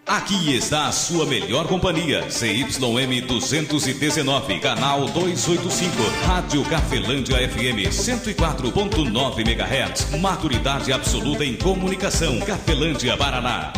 Aqui está a sua melhor companhia, CYM 219, canal 285, Rádio Cafelândia FM 104.9 MHz, maturidade absoluta em comunicação, Cafelândia, Paraná.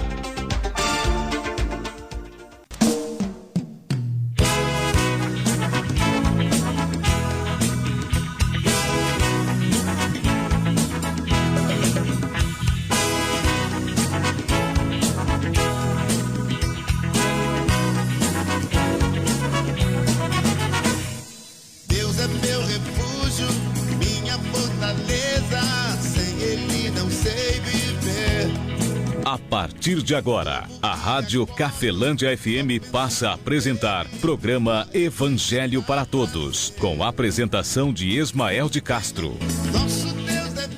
A partir de agora, a Rádio Cafelândia FM passa a apresentar programa Evangelho para Todos, com a apresentação de Ismael de Castro. Nosso Deus é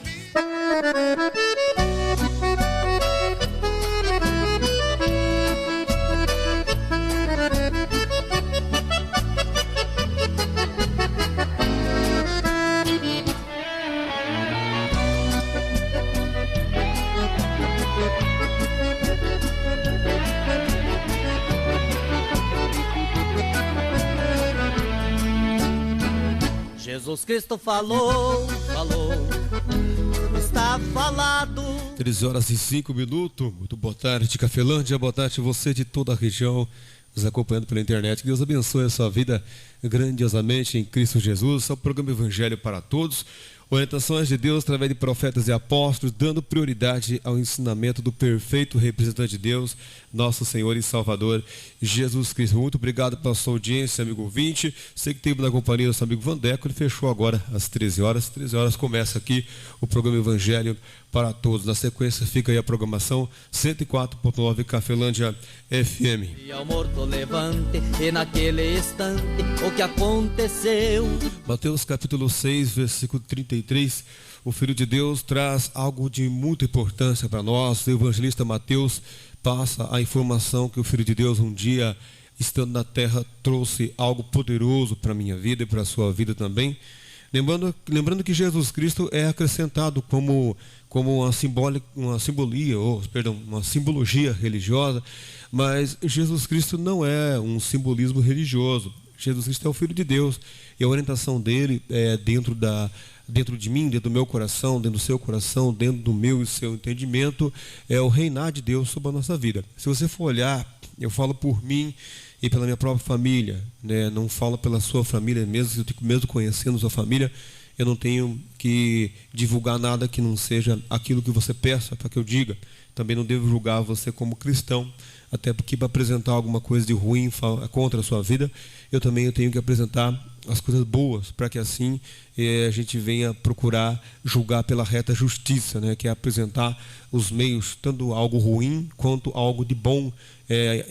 Jesus Cristo falou, está falado. 13h05. Muito boa tarde, Cafelândia. Boa tarde você de toda a região nos acompanhando pela internet. Que Deus abençoe a sua vida grandiosamente em Cristo Jesus. É o programa Evangelho para Todos. Orientações de Deus através de profetas e apóstolos, dando prioridade ao ensinamento do perfeito representante de Deus, nosso Senhor e Salvador, Jesus Cristo. Muito obrigado pela sua audiência, amigo ouvinte. Sei que teve na companhia do nosso amigo Vandeco, ele fechou agora às 13h. 13h começa aqui o programa Evangelho para Todos. Na sequência fica aí a programação 104.9 Cafelândia FM. E ao morto levante, e naquele instante, o que aconteceu? Mateus capítulo 6, versículo 33. O Filho de Deus traz algo de muita importância para nós. O evangelista Mateus passa a informação que o Filho de Deus um dia, estando na terra, trouxe algo poderoso para a minha vida e para a sua vida também. Lembrando que Jesus Cristo é acrescentado como uma simbologia religiosa, mas Jesus Cristo não é um simbolismo religioso. Jesus Cristo é o Filho de Deus e a orientação dele é dentro de mim, dentro do meu coração, dentro do seu coração, dentro do meu e seu entendimento, é o reinar de Deus sobre a nossa vida. Se você for olhar, eu falo por mim e pela minha própria família, né? Não falo pela sua família, mesmo conhecendo sua família, eu não tenho que divulgar nada que não seja aquilo que você peça para que eu diga. Também não devo julgar você como cristão, até porque para apresentar alguma coisa de ruim contra a sua vida, eu também tenho que apresentar as coisas boas, para que assim a gente venha procurar julgar pela reta justiça, né? Que é apresentar os meios, tanto algo ruim quanto algo de bom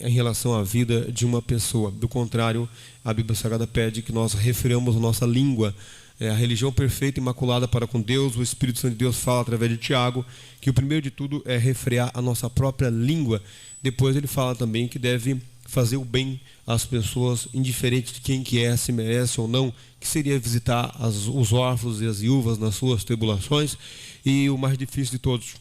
em relação à vida de uma pessoa. Do contrário, a Bíblia Sagrada pede que nós refreamos a nossa língua. A religião perfeita e imaculada para com Deus. O Espírito Santo de Deus fala através de Tiago que o primeiro de tudo é refrear a nossa própria língua. Depois ele fala também que deve fazer o bem às pessoas, indiferente de quem que é, se merece ou não, que seria visitar os órfãos e as viúvas nas suas tribulações. E o mais difícil de todos,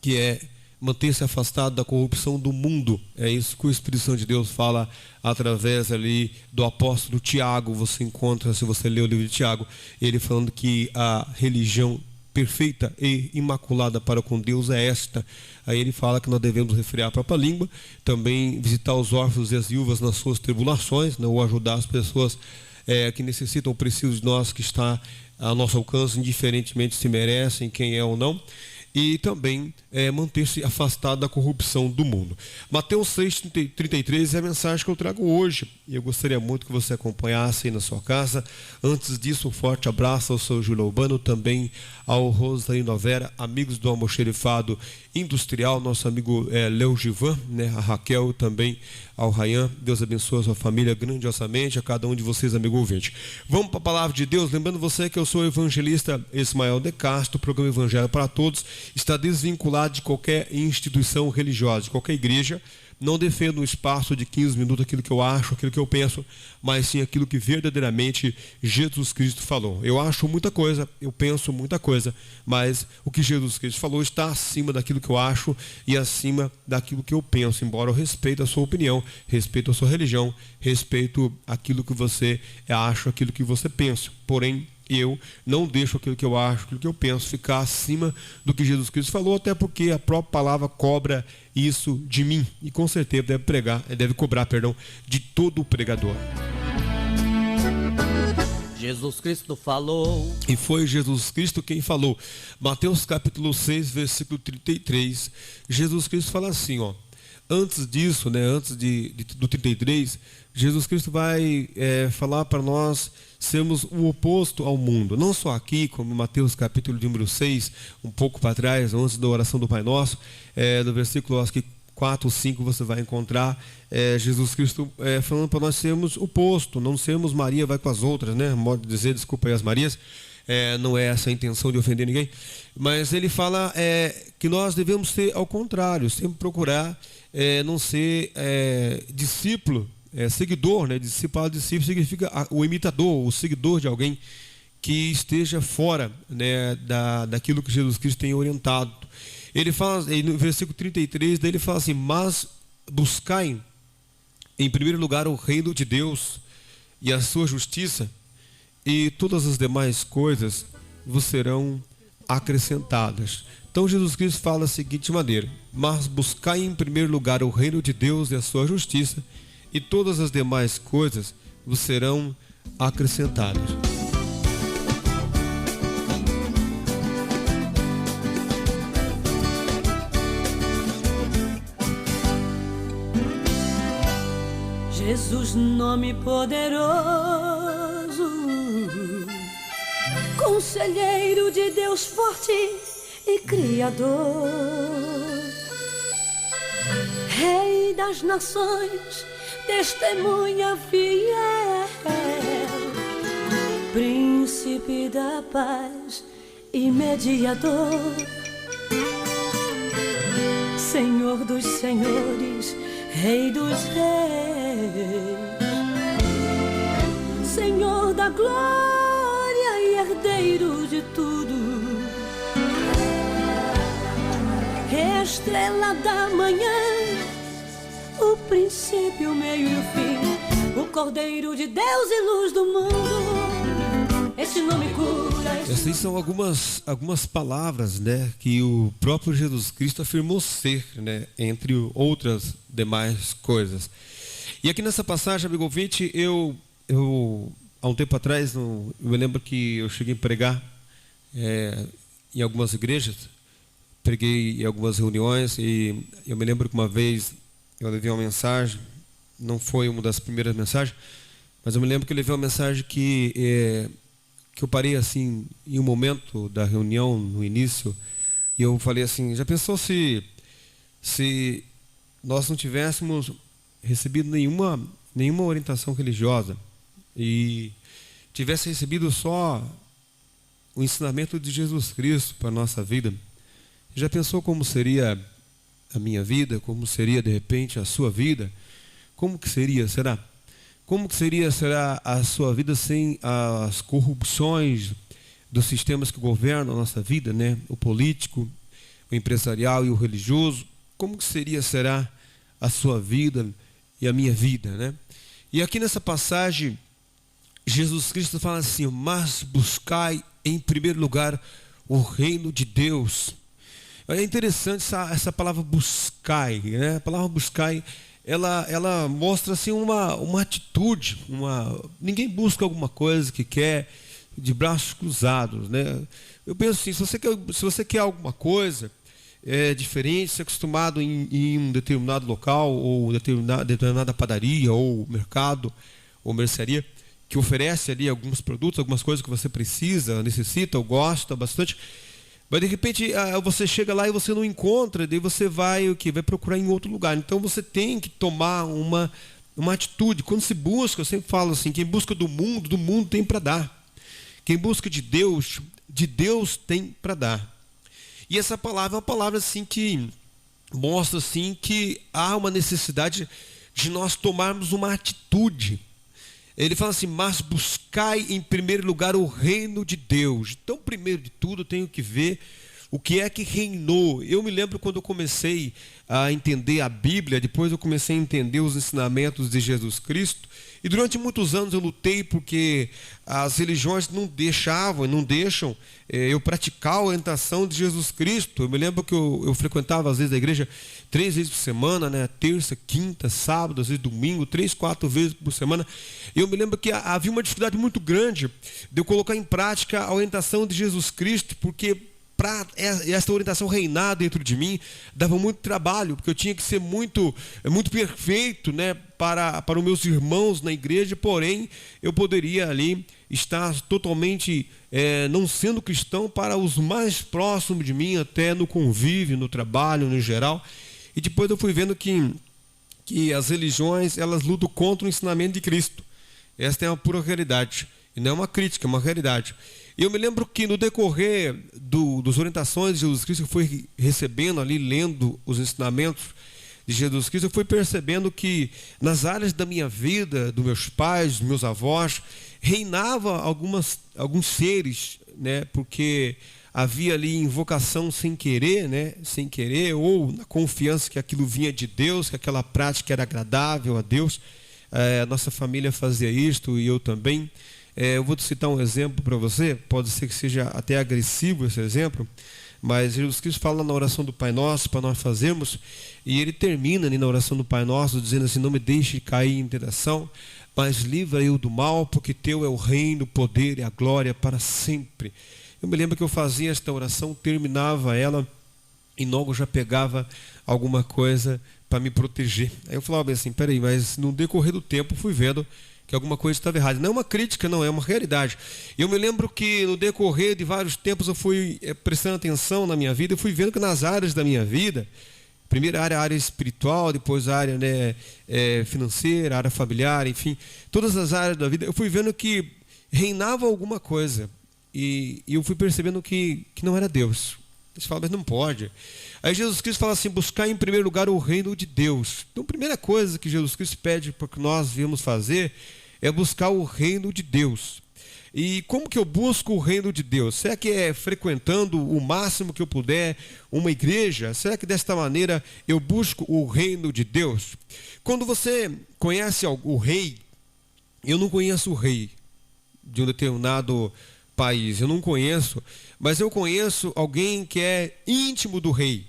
que é manter-se afastado da corrupção do mundo. É isso que o Espírito Santo de Deus fala através ali do apóstolo Tiago. Você encontra, se você ler o livro de Tiago, ele falando que a religião perfeita e imaculada para com Deus é esta. Aí ele fala que nós devemos refrear a própria língua, também visitar os órfãos e as viúvas nas suas tribulações, né, ou ajudar as pessoas que necessitam ou precisam de nós, que está a nosso alcance, indiferentemente se merecem, quem é ou não. E também manter-se afastado da corrupção do mundo. Mateus 6,33 é a mensagem que eu trago hoje. E eu gostaria muito que você acompanhasse aí na sua casa. Antes disso, um forte abraço ao seu Júlio Urbano, também ao Rosalino Vera, amigos do Almoxerifado Industrial, nosso amigo Leo Givan, né? A Raquel, também ao Rayan. Deus abençoe a sua família grandiosamente, a cada um de vocês, amigo ouvinte. Vamos para a palavra de Deus. Lembrando você que eu sou o evangelista Ismael de Castro. O programa Evangelho para Todos está desvinculado de qualquer instituição religiosa, de qualquer igreja, não defendo um espaço de 15 minutos aquilo que eu acho, aquilo que eu penso, mas sim aquilo que verdadeiramente Jesus Cristo falou. Eu acho muita coisa, eu penso muita coisa, mas o que Jesus Cristo falou está acima daquilo que eu acho e acima daquilo que eu penso, embora eu respeite a sua opinião, respeito a sua religião, respeito aquilo que você acha, aquilo que você pensa. Porém, eu não deixo aquilo que eu acho, aquilo que eu penso ficar acima do que Jesus Cristo falou, até porque a própria palavra cobra isso de mim e com certeza deve cobrar de todo o pregador. Jesus Cristo falou. E foi Jesus Cristo quem falou. Mateus capítulo 6, versículo 33. Jesus Cristo fala assim, ó. Antes disso, antes do 33, Jesus Cristo vai falar para nós sermos o oposto ao mundo. Não só aqui, como em Mateus capítulo número 6, um pouco para trás, antes da oração do Pai Nosso, no versículo acho que 4 ou 5 você vai encontrar Jesus Cristo falando para nós sermos o oposto, não sermos Maria vai com as outras, modo de dizer, desculpa aí as Marias. Não é essa a intenção de ofender ninguém, mas ele fala que nós devemos ser ao contrário, sempre procurar não ser discípulo, seguidor, discípulo significa o imitador, o seguidor de alguém que esteja fora daquilo que Jesus Cristo tem orientado. Ele fala, no versículo 33, daí ele fala assim, mas buscai em primeiro lugar o reino de Deus e a sua justiça, e todas as demais coisas vos serão acrescentadas. Então Jesus Cristo fala da seguinte maneira, mas buscai em primeiro lugar o reino de Deus e a sua justiça, e todas as demais coisas vos serão acrescentadas. Jesus, nome poderoso, Conselheiro de Deus forte e Criador, Rei das nações, testemunha fiel, Príncipe da paz e mediador, Senhor dos senhores, Rei dos reis, Senhor da glória e herdeiro de tudo, estrela da manhã, o princípio, o meio e o fim, o Cordeiro de Deus e luz do mundo, esse nome cura. Essas são algumas palavras, que o próprio Jesus Cristo afirmou ser, entre outras demais coisas. E aqui nessa passagem, amigo ouvinte, eu há um tempo atrás, eu me lembro que eu cheguei a pregar em algumas igrejas, preguei em algumas reuniões, e eu me lembro que uma vez eu levei uma mensagem, não foi uma das primeiras mensagens, mas eu me lembro que eu levei uma mensagem que eu parei assim, em um momento da reunião, no início, e eu falei assim, já pensou se nós não tivéssemos recebido nenhuma orientação religiosa e tivesse recebido só o ensinamento de Jesus Cristo para a nossa vida, já pensou como seria a minha vida, como seria de repente a sua vida? Como que seria, será? Como que será a sua vida sem as corrupções dos sistemas que governam a nossa vida, O político, o empresarial e o religioso? Como que será a sua vida e a minha vida, E aqui nessa passagem, Jesus Cristo fala assim, mas buscai em primeiro lugar o reino de Deus. É interessante essa palavra buscai, A palavra buscai, ela mostra assim uma atitude, ninguém busca alguma coisa que quer de braços cruzados, Eu penso assim, se você quer alguma coisa diferente, se é acostumado em um determinado local, ou determinada padaria, ou mercado, ou mercearia, que oferece ali alguns produtos, algumas coisas que você precisa, necessita, ou gosta bastante, mas de repente você chega lá e você não encontra, daí você vai procurar em outro lugar. Então você tem que tomar uma atitude. Quando se busca, eu sempre falo assim, quem busca do mundo tem para dar. Quem busca de Deus tem para dar. E essa palavra é uma palavra assim que mostra assim que há uma necessidade de nós tomarmos uma atitude. Ele fala assim: mas buscai em primeiro lugar o reino de Deus. Então, primeiro de tudo, eu tenho que ver o que é que reinou. Eu me lembro quando eu comecei a entender a Bíblia, depois eu comecei a entender os ensinamentos de Jesus Cristo, e durante muitos anos eu lutei porque as religiões não deixam eu praticar a orientação de Jesus Cristo. Eu me lembro que eu frequentava às vezes a igreja 3 vezes por semana, né? Terça, quinta, sábado, às vezes domingo, 3, 4 vezes por semana. E eu me lembro que havia uma dificuldade muito grande de eu colocar em prática a orientação de Jesus Cristo, porque para essa orientação reinar dentro de mim, dava muito trabalho, porque eu tinha que ser muito perfeito, né, para os meus irmãos na igreja, porém, eu poderia ali estar totalmente não sendo cristão para os mais próximos de mim, até no convívio, no trabalho, no geral. E depois eu fui vendo que as religiões, elas lutam contra o ensinamento de Cristo. Esta é uma pura realidade, e não é uma crítica, é uma realidade. E eu me lembro que no decorrer das orientações de Jesus Cristo, eu fui recebendo ali, lendo os ensinamentos de Jesus Cristo, eu fui percebendo que nas áreas da minha vida, dos meus pais, dos meus avós, reinava alguns seres, né? Porque havia ali invocação sem querer, né? Sem querer, ou na confiança que aquilo vinha de Deus, que aquela prática era agradável a Deus. A nossa família fazia isto e eu também. Eu vou citar um exemplo para você, pode ser que seja até agressivo esse exemplo, mas Jesus Cristo fala na oração do Pai Nosso para nós fazermos, e ele termina ali na oração do Pai Nosso dizendo assim: não me deixe cair em tentação, mas livra-eu do mal, porque teu é o reino, o poder e a glória para sempre. Eu me lembro que eu fazia esta oração, terminava ela e logo já pegava alguma coisa para me proteger. Aí eu falava bem assim: peraí, mas no decorrer do tempo fui vendo que alguma coisa estava errada. Não é uma crítica, não, é uma realidade. Eu me lembro que no decorrer de vários tempos eu fui prestando atenção na minha vida, eu fui vendo que nas áreas da minha vida, primeiro a área espiritual, depois a área, né, financeira, a área familiar, enfim, todas as áreas da vida, eu fui vendo que reinava alguma coisa, e eu fui percebendo que não era Deus. Você fala: mas não pode. Aí Jesus Cristo fala assim: buscar em primeiro lugar o reino de Deus. Então a primeira coisa que Jesus Cristo pede para que nós viemos fazer é buscar o reino de Deus. E como que eu busco o reino de Deus? Será que é frequentando o máximo que eu puder uma igreja? Será que desta maneira eu busco o reino de Deus? Quando você conhece o rei, eu não conheço o rei de um determinado país, eu não conheço, mas eu conheço alguém que é íntimo do rei.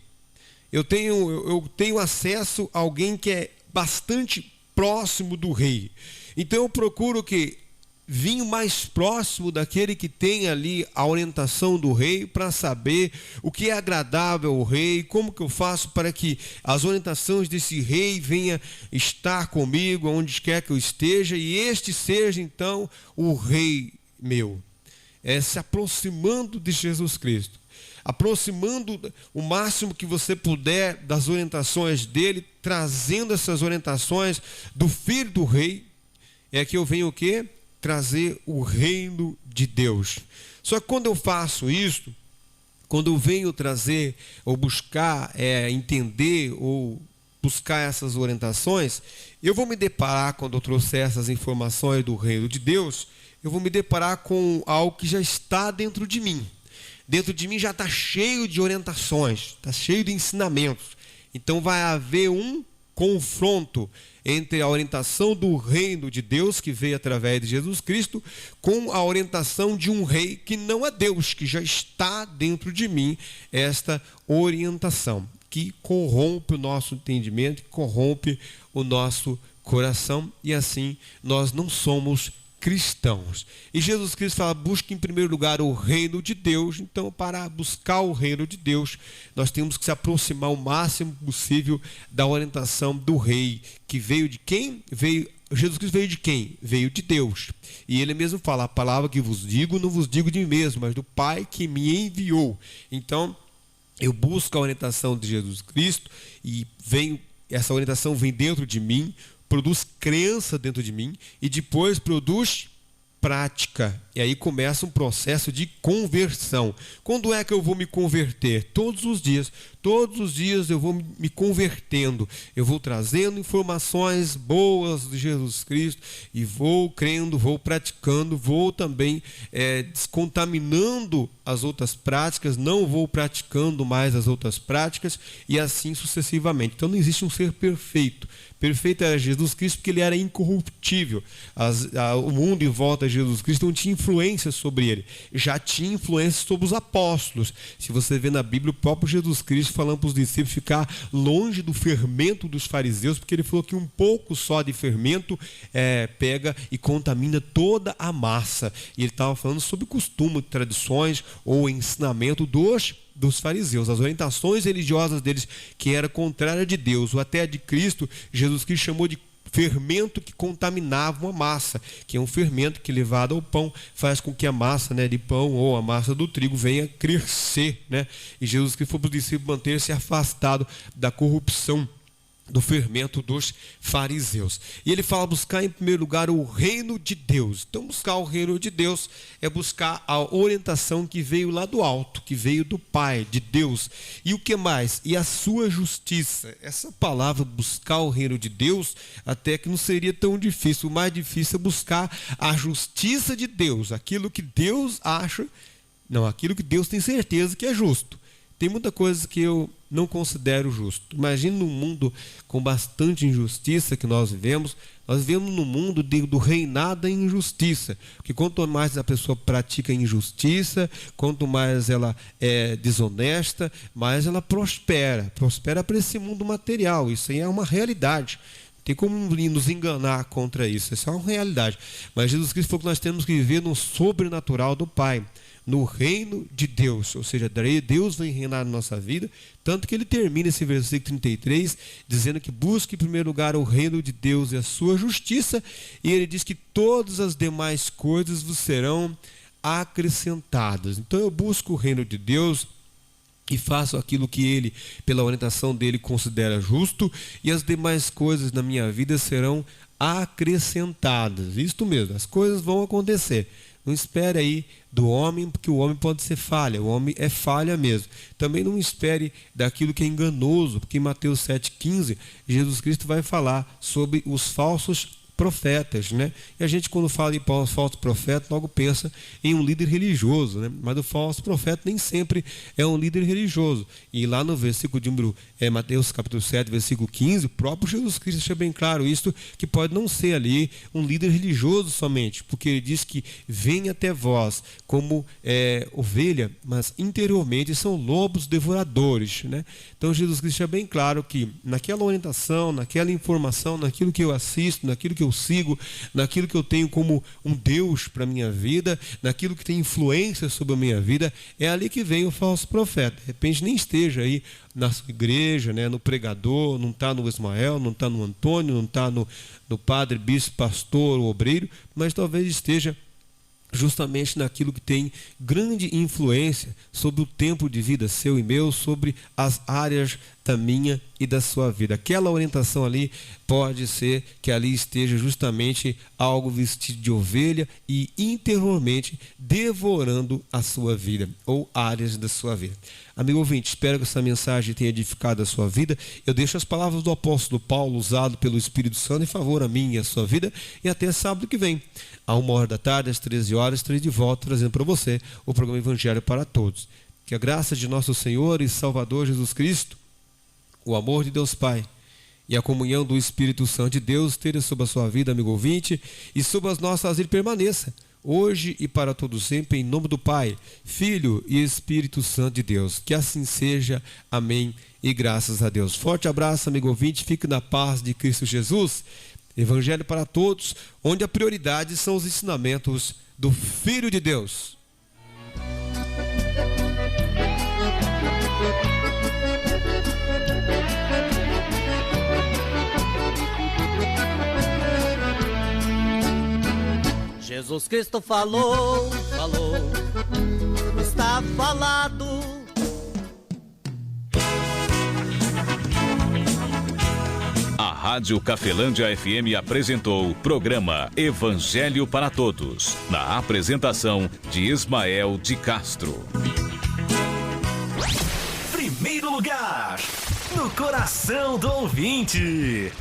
Eu tenho acesso a alguém que é bastante próximo do rei. Então eu procuro que vinho mais próximo daquele que tem ali a orientação do rei, para saber o que é agradável ao rei, como que eu faço para que as orientações desse rei venham estar comigo onde quer que eu esteja, e este seja então o rei meu. Se aproximando de Jesus Cristo, aproximando o máximo que você puder das orientações dele, trazendo essas orientações do Filho do Rei, é que eu venho o quê? Trazer o reino de Deus. Só que quando eu faço isso, quando eu venho trazer ou buscar entender ou buscar essas orientações, eu vou me deparar, quando eu trouxer essas informações do reino de Deus, eu vou me deparar com algo que já está dentro de mim. Dentro de mim já está cheio de orientações, está cheio de ensinamentos. Então vai haver um confronto entre a orientação do reino de Deus, que veio através de Jesus Cristo, com a orientação de um rei que não é Deus, que já está dentro de mim, esta orientação, que corrompe o nosso entendimento, que corrompe o nosso coração, e assim nós não somos cristãos. E Jesus Cristo fala: busque em primeiro lugar o reino de Deus. Então, para buscar o reino de Deus, nós temos que se aproximar o máximo possível da orientação do rei, que veio de quem? Jesus Cristo veio de quem? Veio de Deus. E ele mesmo fala: a palavra que vos digo, não vos digo de mim mesmo, mas do Pai que me enviou. Então, eu busco a orientação de Jesus Cristo, e essa orientação vem dentro de mim, produz crença dentro de mim, e depois produz prática. E aí começa um processo de conversão. Quando é que eu vou me converter? Todos os dias. todos os dias eu vou me convertendo, eu vou trazendo informações boas de Jesus Cristo e vou crendo, vou praticando, vou também descontaminando as outras práticas, não vou praticando mais as outras práticas e assim sucessivamente. Então não existe um ser perfeito. Perfeito era Jesus Cristo porque ele era incorruptível. O mundo em volta de Jesus Cristo não tinha influência sobre ele, já tinha influência sobre os apóstolos. Se você vê na Bíblia, o próprio Jesus Cristo falando para os discípulos ficar longe do fermento dos fariseus, porque ele falou que um pouco só de fermento pega e contamina toda a massa. E ele estava falando sobre costume, tradições ou ensinamento dos fariseus, as orientações religiosas deles, que era contrária de Deus, ou até de Cristo. Jesus Cristo chamou de fermento que contaminava uma massa, que é um fermento que, levado ao pão, faz com que a massa de pão ou a massa do trigo venha crescer, E Jesus Cristo foi para os discípulos manter-se afastado da corrupção do fermento dos fariseus. E ele fala buscar em primeiro lugar o reino de Deus. Então buscar o reino de Deus é buscar a orientação que veio lá do alto, que veio do Pai, de Deus. E o que mais? E a sua justiça. Essa palavra buscar o reino de Deus até que não seria tão difícil. O mais difícil é buscar a justiça de Deus, aquilo que Deus acha, aquilo que Deus tem certeza que é justo. Tem muita coisa que eu não considero justo. Imagina num mundo com bastante injustiça que nós vivemos num mundo do reinado da injustiça. Porque quanto mais a pessoa pratica injustiça, quanto mais ela é desonesta, mais ela prospera. Prospera para esse mundo material. Isso aí é uma realidade. Não tem como nos enganar contra isso. Isso é uma realidade. Mas Jesus Cristo falou que nós temos que viver no sobrenatural do Pai, no reino de Deus, ou seja, Deus vem reinar na nossa vida, tanto que ele termina esse versículo 33, dizendo que busque em primeiro lugar o reino de Deus e a sua justiça, e ele diz que todas as demais coisas vos serão acrescentadas. Então eu busco o reino de Deus e faço aquilo que ele, pela orientação dele, considera justo, e as demais coisas na minha vida serão acrescentadas. Isto mesmo, as coisas vão acontecer. Não espere aí do homem, porque o homem pode ser falha, o homem é falha mesmo. Também não espere daquilo que é enganoso, porque em Mateus 7,15, Jesus Cristo vai falar sobre os falsos profetas, E a gente, quando fala em falso profeta, logo pensa em um líder religioso, Mas o falso profeta nem sempre é um líder religioso. E lá no versículo de número Mateus capítulo 7, versículo 15, o próprio Jesus Cristo deixa bem claro isto, que pode não ser ali um líder religioso somente, porque ele diz que vem até vós como ovelha, mas interiormente são lobos devoradores, Então Jesus Cristo deixa bem claro que naquela orientação, naquela informação, naquilo que eu assisto, naquilo que eu sigo, naquilo que eu tenho como um Deus para a minha vida, naquilo que tem influência sobre a minha vida, é ali que vem o falso profeta. De repente nem esteja aí na sua igreja, no pregador, não está no Ismael, não está no Antônio, não está no padre, bispo, pastor, obreiro, mas talvez esteja justamente naquilo que tem grande influência sobre o tempo de vida seu e meu, sobre as áreas da minha e da sua vida. Aquela orientação ali pode ser que ali esteja justamente algo vestido de ovelha e interiormente devorando a sua vida ou áreas da sua vida. Amigo ouvinte, espero que essa mensagem tenha edificado a sua vida. Eu deixo as palavras do apóstolo Paulo, usado pelo Espírito Santo, em favor a mim e a sua vida, e até sábado que vem, à 13h, às 13 horas, estarei de volta trazendo para você o programa Evangelho para Todos. Que a graça de nosso Senhor e Salvador Jesus Cristo, o amor de Deus Pai e a comunhão do Espírito Santo de Deus esteja sobre a sua vida, amigo ouvinte, e sobre as nossas vidas permaneça, hoje e para todo sempre, em nome do Pai, Filho e Espírito Santo de Deus. Que assim seja. Amém e graças a Deus. Forte abraço, amigo ouvinte, fique na paz de Cristo Jesus. Evangelho para Todos, onde a prioridade são os ensinamentos do Filho de Deus. Jesus Cristo falou, está falado. A Rádio Cafelândia FM apresentou o programa Evangelho para Todos, na apresentação de Ismael de Castro. Primeiro lugar, no coração do ouvinte.